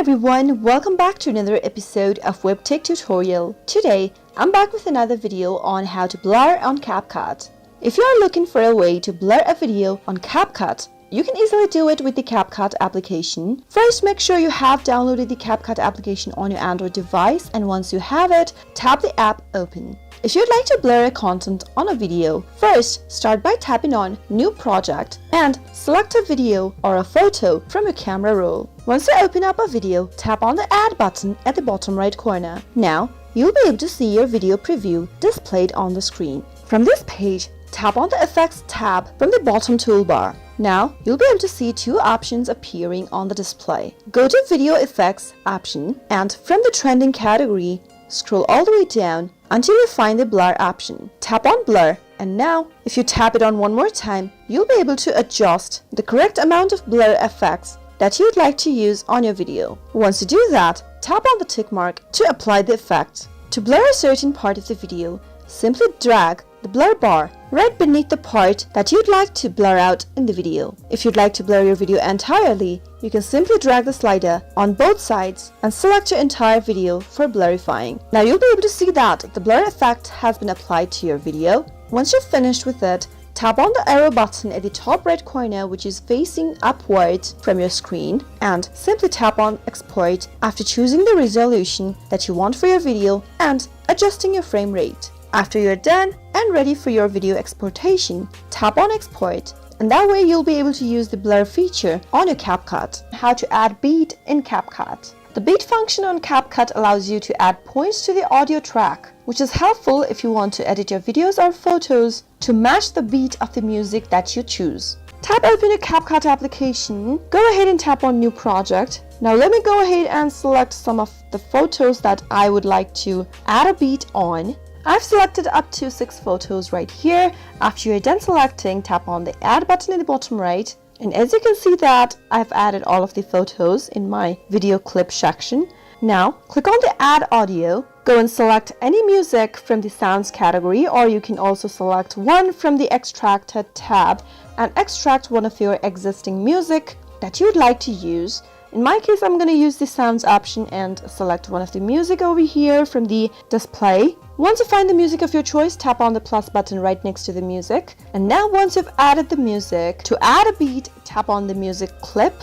everyone, welcome back to another episode of WebTech Tutorial. Today, I'm back with another video on how to blur on Capcut. If you are looking for a way to blur a video on Capcut, you can easily do it with the Capcut application. First, make sure you have downloaded the Capcut application on your Android device, and once you have it, tap the app open. If you'd like to blur a content on a video, first start by tapping on New Project and select a video or a photo from your camera roll. Once you open up a video, tap on the Add button at the bottom right corner. Now, you'll be able to see your video preview displayed on the screen. From this page, tap on the Effects tab from the bottom toolbar. Now, you'll be able to see two options appearing on the display. Go to Video Effects option, and from the trending category, scroll all the way down until you find the Blur option. Tap on Blur, and now, if you tap it on one more time, you'll be able to adjust the correct amount of blur effects that you'd like to use on your video. Once you do that, tap on the tick mark to apply the effect. To blur a certain part of the video, simply drag the blur bar right beneath the part that you'd like to blur out in the video. If you'd like to blur your video entirely, you can simply drag the slider on both sides and select your entire video for blurifying. Now you'll be able to see that the blur effect has been applied to your video. Once you're finished with it, tap on the arrow button at the top right corner, which is facing upwards from your screen, and simply tap on Export after choosing the resolution that you want for your video and adjusting your frame rate. After you're done and ready for your video exportation, tap on Export, and that way you'll be able to use the blur feature on your Capcut. How to add beat in Capcut. The beat function on Capcut allows you to add points to the audio track, which is helpful if you want to edit your videos or photos to match the beat of the music that you choose. Tap open your Capcut application, go ahead and tap on New Project. Now let me go ahead and select some of the photos that I would like to add a beat on. I've selected up to 6 photos right here. After you're done selecting, tap on the Add button in the bottom right. And as you can see that I've added all of the photos in my video clip section. Now, click on the Add Audio. Go and select any music from the Sounds category, or you can also select one from the Extracted tab and extract one of your existing music that you'd like to use. In my case, I'm going to use the Sounds option and select one of the music over here from the display. Once you find the music of your choice, tap on the plus button right next to the music. And now once you've added the music, to add a beat, tap on the music clip.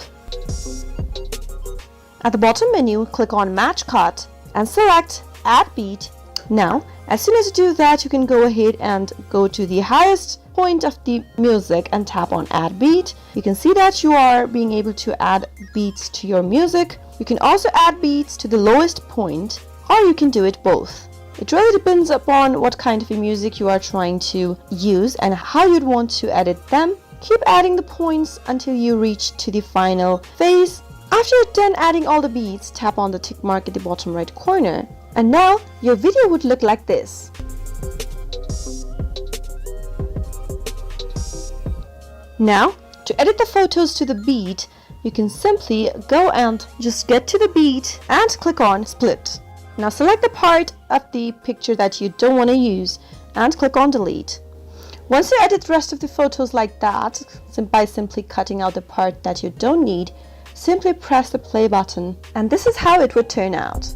At the bottom menu, click on Match Cut and select Add Beat. Now, as soon as you do that, you can go ahead and go to the highest point of the music and tap on Add Beat. You can see that you are being able to add beats to your music. You can also add beats to the lowest point, or you can do it both. It really depends upon what kind of music you are trying to use and how you'd want to edit them. Keep adding the points until you reach to the final phase. After you're done adding all the beats, tap on the tick mark at the bottom right corner. And now your video would look like this. Now, to edit the photos to the beat, you can simply go and just get to the beat and click on Split. Now select the part of the picture that you don't want to use and click on Delete. Once you edit the rest of the photos like that, by simply cutting out the part that you don't need, simply press the play button, and this is how it would turn out.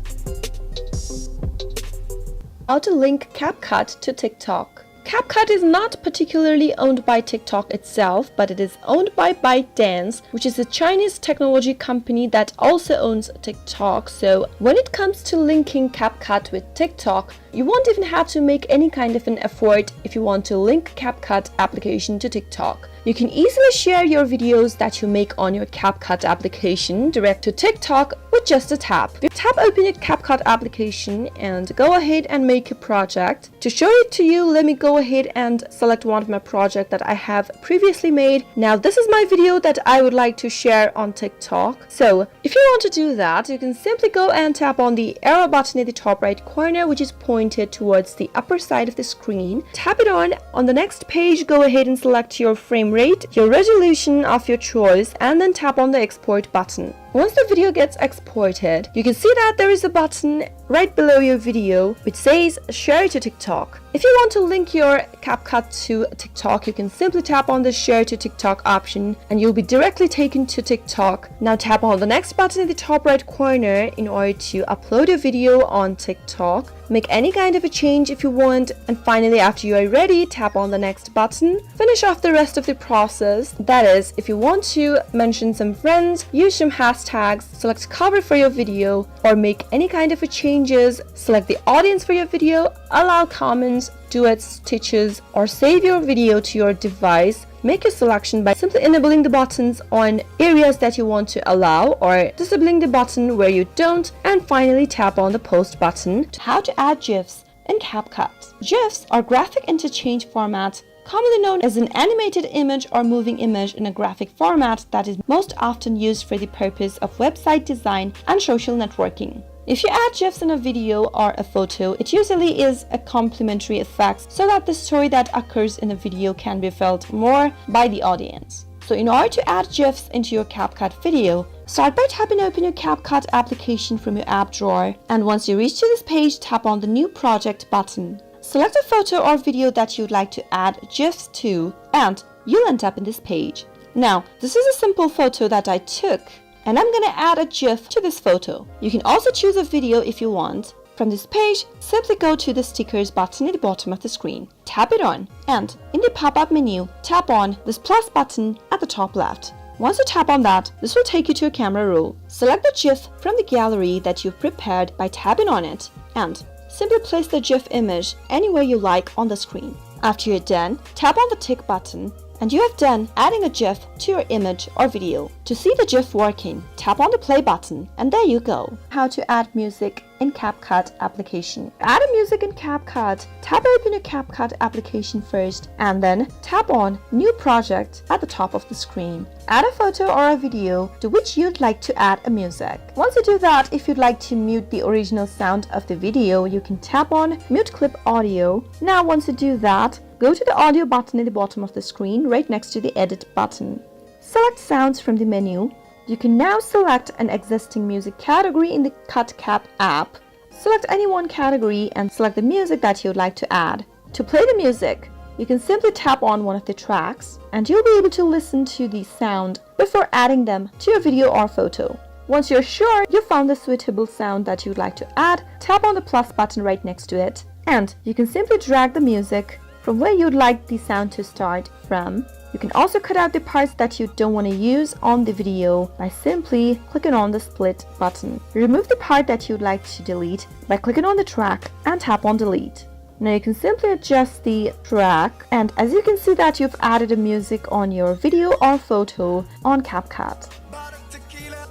How to link Capcut to TikTok. Capcut is not particularly owned by TikTok itself, but it is owned by ByteDance, which is a Chinese technology company that also owns TikTok. So when it comes to linking Capcut with TikTok, you won't even have to make any kind of an effort if you want to link Capcut application to TikTok. You can easily share your videos that you make on your Capcut application direct to TikTok with just a tap. Tap open your Capcut application and go ahead and make a project. To show it to you, let me go ahead and select one of my projects that I have previously made. Now this is my video that I would like to share on TikTok. So if you want to do that, you can simply go and tap on the arrow button at the top right corner, which is pointed towards the upper side of the screen. Tap it on. On the next page, go ahead and select your frame rate, your resolution of your choice, and then tap on the Export button. Once the video gets exported, you can see that there is a button right below your video which says Share to TikTok. If you want to link your CapCut to TikTok, you can simply tap on the Share to TikTok option and you'll be directly taken to TikTok. Now tap on the next button in the top right corner in order to upload a video on TikTok. Make any kind of a change if you want, and finally, after you are ready, tap on the next button. Finish off the rest of the process. That is, if you want to mention some friends, use some hashtags, select cover for your video, or make any kind of a changes, select the audience for your video, allow comments, duets, stitches, or save your video to your device. Make your selection by simply enabling the buttons on areas that you want to allow or disabling the button where you don't, and finally tap on the post button. How to add GIFs in CapCut. GIFs are graphic interchange format, commonly known as an animated image or moving image in a graphic format that is most often used for the purpose of website design and social networking. If you add GIFs in a video or a photo, it usually is a complementary effect so that the story that occurs in a video can be felt more by the audience. So in order to add GIFs into your CapCut video, start by tapping open your CapCut application from your app drawer, and once you reach to this page, tap on the New Project button. Select a photo or video that you'd like to add GIFs to, and you'll end up in this page. Now, this is a simple photo that I took, and I'm gonna add a GIF to this photo. You can also choose a video if you want. From this page, simply go to the stickers button at the bottom of the screen. Tap it on, and in the pop-up menu, tap on this plus button at the top left. Once you tap on that, this will take you to a camera roll. Select the GIF from the gallery that you've prepared by tapping on it, and simply place the GIF image anywhere you like on the screen. After you're done, tap on the tick button, and you have done adding a GIF to your image or video. To see the GIF working, tap on the play button, and there you go. How to add music in CapCut application. To add a music in CapCut, tap open your CapCut application first, and then tap on New Project at the top of the screen. Add a photo or a video to which you'd like to add a music. Once you do that, if you'd like to mute the original sound of the video, you can tap on Mute Clip Audio. Now once you do that, go to the audio button at the bottom of the screen right next to the edit button. Select sounds from the menu. You can now select an existing music category in the Capcut app. Select any one category and select the music that you'd like to add. To play the music, you can simply tap on one of the tracks and you'll be able to listen to the sound before adding them to your video or photo. Once you're sure you found the suitable sound that you'd like to add, tap on the plus button right next to it, and you can simply drag the music from where you'd like the sound to start from. You can also cut out the parts that you don't want to use on the video by simply clicking on the split button. Remove the part that you'd like to delete by clicking on the track and tap on delete. Now you can simply adjust the track, and as you can see that you've added a music on your video or photo on CapCut.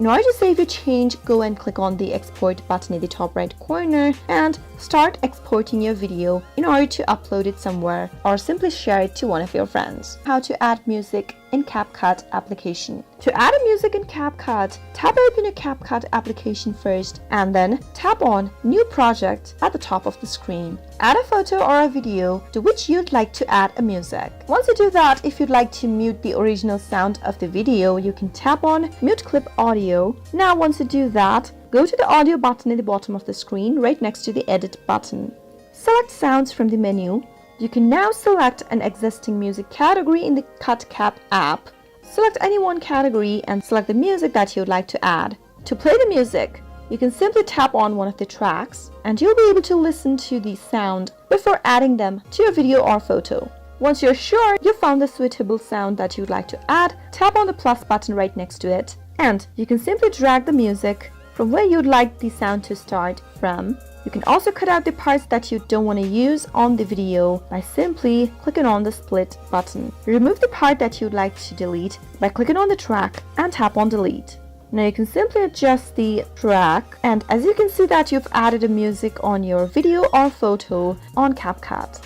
In order to save your change, go and click on the export button in the top right corner and start exporting your video in order to upload it somewhere or simply share it to one of your friends. How to add music in CapCut application. To add a music in CapCut, tap open your CapCut application first and then tap on New Project at the top of the screen. Add a photo or a video to which you'd like to add a music. Once you do that, if you'd like to mute the original sound of the video, you can tap on Mute Clip Audio. Now once you do that, go to the audio button at the bottom of the screen right next to the edit button. Select sounds from the menu. You can now select an existing music category in the Capcut app. Select any one category and select the music that you'd like to add. To play the music, you can simply tap on one of the tracks and you'll be able to listen to the sound before adding them to your video or photo. Once you're sure you found the suitable sound that you'd like to add, tap on the plus button right next to it, and you can simply drag the music from where you'd like the sound to start from. You can also cut out the parts that you don't want to use on the video by simply clicking on the split button. Remove the part that you'd like to delete by clicking on the track and tap on delete. Now you can simply adjust the track, and as you can see that you've added a music on your video or photo on CapCut.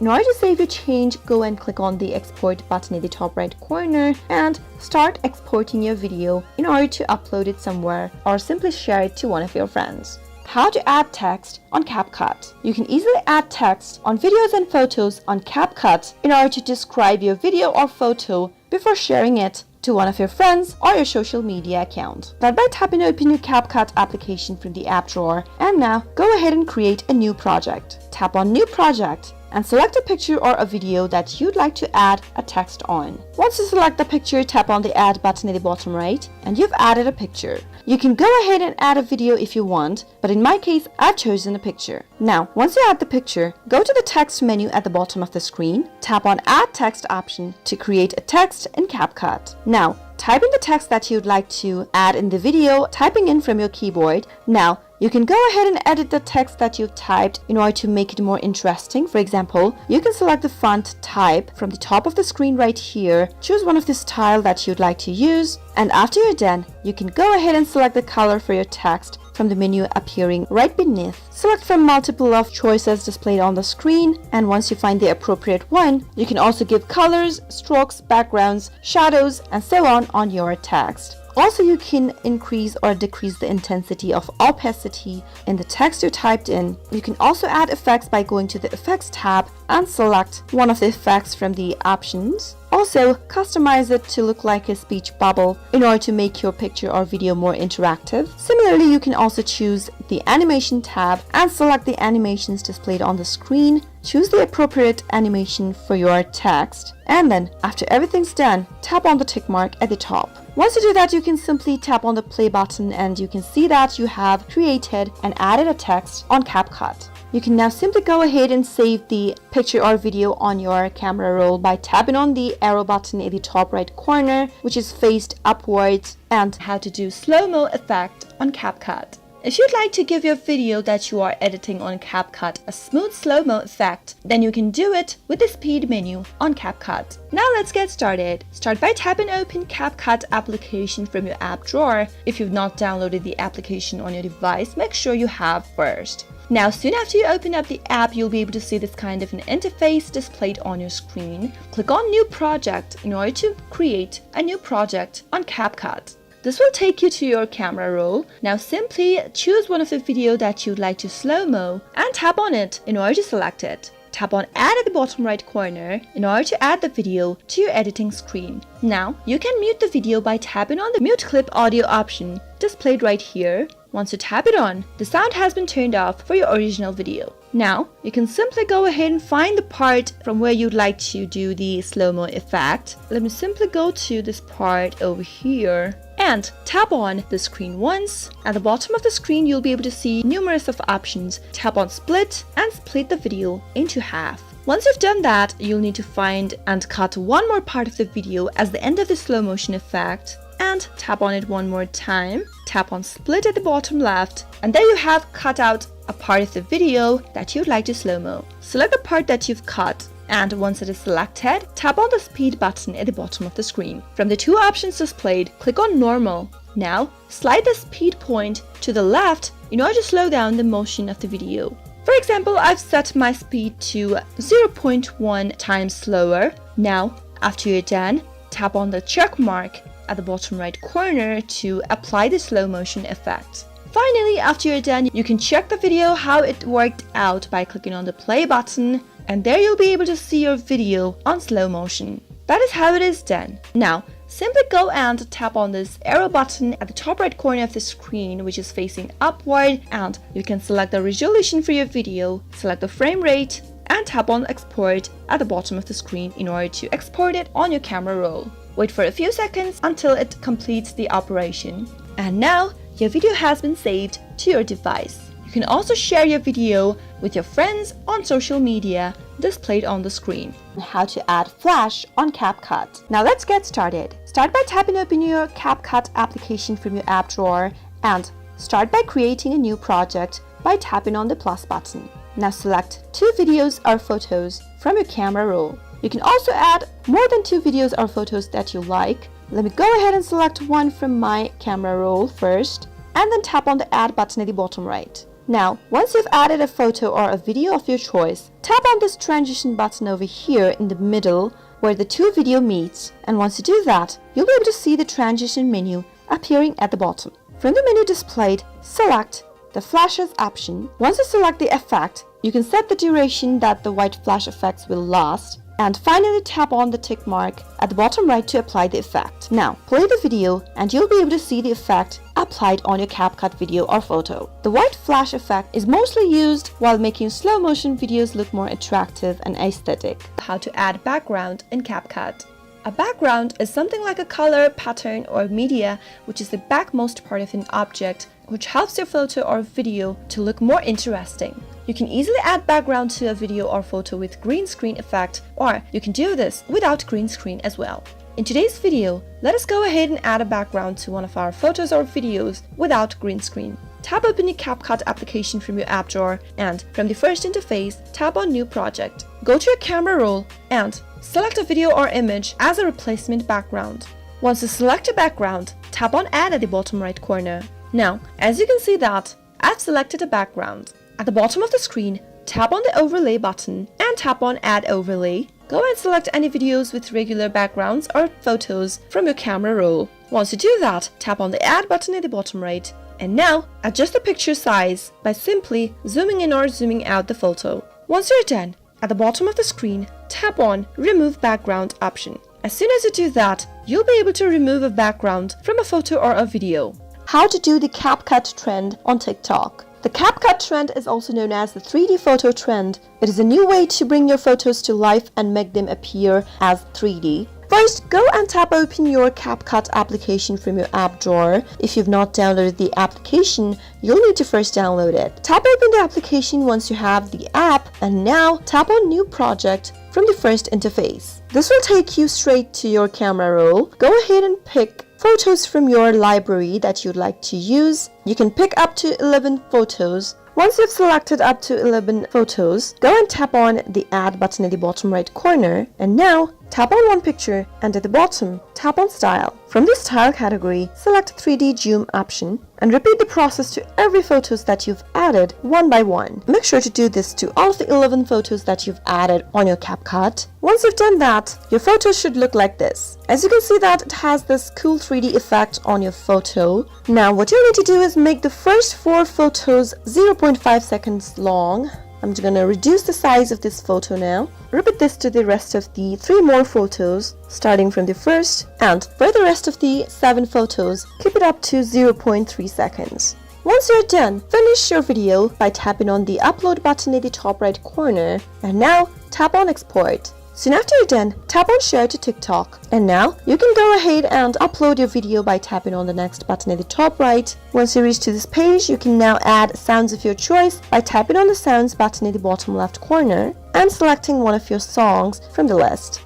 In order to save your change, go and click on the export button in the top right corner and start exporting your video in order to upload it somewhere or simply share it to one of your friends. How to add text on CapCut. You can easily add text on videos and photos on CapCut in order to describe your video or photo before sharing it to one of your friends or your social media account. Start by tapping open your Capcut application from the app drawer, and now go ahead and create a new project. Tap on New Project and select a picture or a video that you'd like to add a text on. Once you select the picture, tap on the Add button at the bottom right, and you've added a picture. You can go ahead and add a video if you want, but in my case, I've chosen a picture. Now, once you add the picture, go to the text menu at the bottom of the screen, tap on Add Text option to create a text in CapCut. Now, type in the text that you'd like to add in the video, typing in from your keyboard. Now, you can go ahead and edit the text that you've typed in order to make it more interesting. For example, you can select the font type from the top of the screen right here, choose one of the style that you'd like to use, and after you're done, you can go ahead and select the color for your text from the menu appearing right beneath. Select from multiple of choices displayed on the screen, and once you find the appropriate one, you can also give colors, strokes, backgrounds, shadows, and so on your text. Also, you can increase or decrease the intensity of opacity in the text you typed in. You can also add effects by going to the Effects tab and select one of the effects from the options. Also, customize it to look like a speech bubble in order to make your picture or video more interactive. Similarly, you can also choose the Animation tab and select the animations displayed on the screen. Choose the appropriate animation for your text, and then, after everything's done, tap on the tick mark at the top. Once you do that, you can simply tap on the play button and you can see that you have created and added a text on CapCut. You can now simply go ahead and save the picture or video on your camera roll by tapping on the arrow button in the top right corner, which is faced upwards, and how to do slow-mo effect on CapCut. If you'd like to give your video that you are editing on CapCut a smooth slow-mo effect, then you can do it with the speed menu on CapCut. Now let's get started. Start by tapping open CapCut application from your app drawer. If you've not downloaded the application on your device, make sure you have first. Now, soon after you open up the app, you'll be able to see this kind of an interface displayed on your screen. Click on New Project in order to create a new project on CapCut. This will take you to your camera roll. Now simply choose one of the video that you'd like to slow-mo and tap on it in order to select it. Tap on Add at the bottom right corner in order to add the video to your editing screen. Now, you can mute the video by tapping on the Mute Clip Audio option displayed right here. Once you tap it on, the sound has been turned off for your original video. Now, you can simply go ahead and find the part from where you'd like to do the slow-mo effect. Let me simply go to this part over here and tap on the screen once. At the bottom of the screen, you'll be able to see numerous of options. Tap on Split and split the video into half. Once you've done that, you'll need to find and cut one more part of the video as the end of the slow motion effect, and tap on it one more time. Tap on Split at the bottom left, and there you have cut out a part of the video that you'd like to slow-mo. Select the part that you've cut, and once it is selected, tap on the speed button at the bottom of the screen. From the two options displayed, click on Normal. Now, slide the speed point to the left in order to slow down the motion of the video. For example, I've set my speed to 0.1 times slower. Now, after you're done, tap on the check mark at the bottom right corner to apply the slow motion effect. Finally, after you're done, you can check the video how it worked out by clicking on the play button, and there you'll be able to see your video on slow motion. That is how it is done. Now, simply go and tap on this arrow button at the top right corner of the screen, which is facing upward, and you can select the resolution for your video, select the frame rate, and tap on Export at the bottom of the screen in order to export it on your camera roll. Wait for a few seconds until it completes the operation. And now, your video has been saved to your device. You can also share your video with your friends on social media displayed on the screen. How to add Flash on CapCut. Now let's get started. Start by tapping open your CapCut application from your app drawer and start by creating a new project by tapping on the plus button. Now select 2 videos or photos from your camera roll. You can also add more than 2 videos or photos that you like. Let me go ahead and select one from my camera roll first, and then tap on the Add button at the bottom right. Now, once you've added a photo or a video of your choice, tap on this transition button over here in the middle where the 2 video meets, and once you do that, you'll be able to see the transition menu appearing at the bottom. From the menu displayed, select the Flashes option. Once you select the effect, you can set the duration that the white flash effects will last. and finally tap on the tick mark at the bottom right to apply the effect. Now play the video and you'll be able to see the effect applied on your CapCut video or photo. The white flash effect is mostly used while making slow motion videos look more attractive and aesthetic. How to add background in CapCut. A background is something like a color, pattern, or media which is the backmost part of an object, which helps your photo or video to look more interesting. You can easily add background to a video or photo with green screen effect, or you can do this without green screen as well. In today's video, let us go ahead and add a background to one of our photos or videos without green screen. Tap open the CapCut application from your app drawer and from the first interface, tap on New Project. Go to your camera roll and select a video or image as a replacement background. Once you select a background, tap on Add at the bottom right corner. Now, as you can see that I've selected a background. At the bottom of the screen, tap on the Overlay button and tap on Add Overlay. Go and select any videos with regular backgrounds or photos from your camera roll. Once you do that, tap on the Add button at the bottom right. And now, adjust the picture size by simply zooming in or zooming out the photo. Once you're done, at the bottom of the screen, tap on Remove Background option. As soon as you do that, you'll be able to remove a background from a photo or a video. How to do the CapCut trend on TikTok. The CapCut trend is also known as the 3D photo trend. It is a new way to bring your photos to life and make them appear as 3D. First, go and tap open your CapCut application from your app drawer. If you've not downloaded the application, you'll need to first download it. Tap open the application once you have the app, and now tap on New Project from the first interface. This will take you straight to your camera roll. Go ahead and pick photos from your library that you'd like to use. You can pick up to 11 photos. Once you've selected up to 11 photos, go and tap on the Add button at the bottom right corner, and now tap on one picture and at the bottom, tap on Style. From the Style category, select 3D Zoom option and repeat the process to every photos that you've added one by one. Make sure to do this to all of the 11 photos that you've added on your CapCut. Once you've done that, your photo should look like this. As you can see that it has this cool 3D effect on your photo. Now what you need to do is make the first 4 photos 0.5 seconds long. I'm just gonna reduce the size of this photo now. Repeat this to the rest of the 3 more photos, starting from the first, and for the rest of the 7 photos, keep it up to 0.3 seconds. Once you're done, finish your video by tapping on the Upload button at the top right corner, and now tap on Export. Soon after you're done, tap on Share to TikTok. And now, you can go ahead and upload your video by tapping on the Next button at the top right. Once you reach to this page, you can now add sounds of your choice by tapping on the Sounds button at the bottom left corner and selecting one of your songs from the list.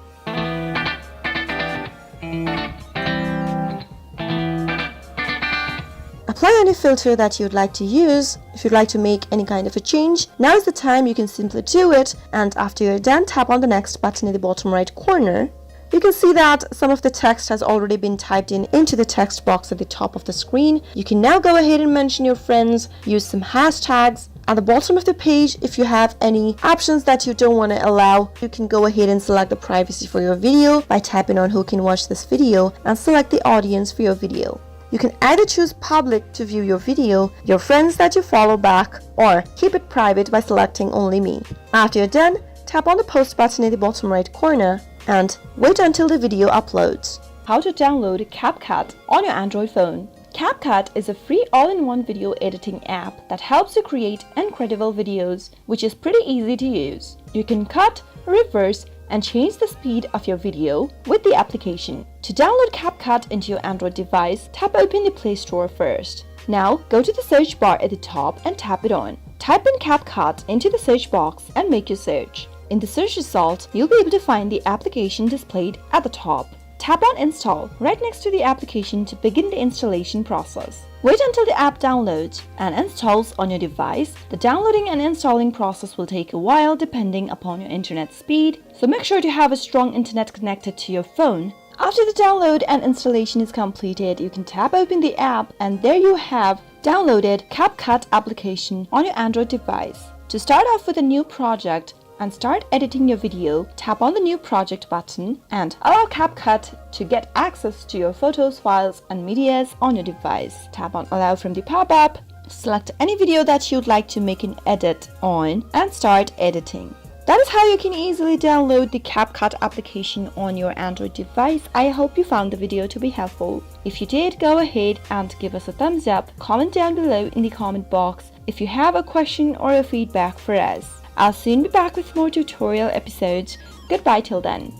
Apply any filter that you'd like to use. If you'd like to make any kind of a change, now is the time. You can simply do it, and after you're done, tap on the Next button in the bottom right corner. You can see that some of the text has already been typed into the text box at the top of the screen. You can now go ahead and mention your friends, use some hashtags. At the bottom of the page, if you have any options that you don't want to allow, you can go ahead and select the privacy for your video by tapping on Who Can Watch This Video and select the audience for your video. You can either choose public to view your video, your friends that you follow back, or keep it private by selecting Only Me. After you're done, tap on the Post button in the bottom right corner and wait until the video uploads. How to download CapCut on your Android phone. CapCut is a free all-in-one video editing app that helps you create incredible videos, which is pretty easy to use. You can cut, reverse, and change the speed of your video with the application. To download CapCut into your Android device, tap open the Play Store first. Now, go to the search bar at the top and tap it on. Type in CapCut into the search box and make your search. In the search result, you'll be able to find the application displayed at the top. Tap on Install right next to the application to begin the installation process. Wait until the app downloads and installs on your device. The downloading and installing process will take a while depending upon your internet speed, so make sure to have a strong internet connected to your phone. After the download and installation is completed, you can tap open the app and there you have downloaded CapCut application on your Android device. To start off with a new project and start editing your video, tap on the New Project button and allow CapCut to get access to your photos, files, and medias on your device. Tap on Allow from the pop-up, select any video that you'd like to make an edit on, and start editing. That is how you can easily download the Capcut application on your Android device. I hope you found the video to be helpful. If you did, go ahead and give us a thumbs up. Comment down below in the comment box if you have a question or a feedback for us. I'll soon be back with more tutorial episodes. Goodbye till then.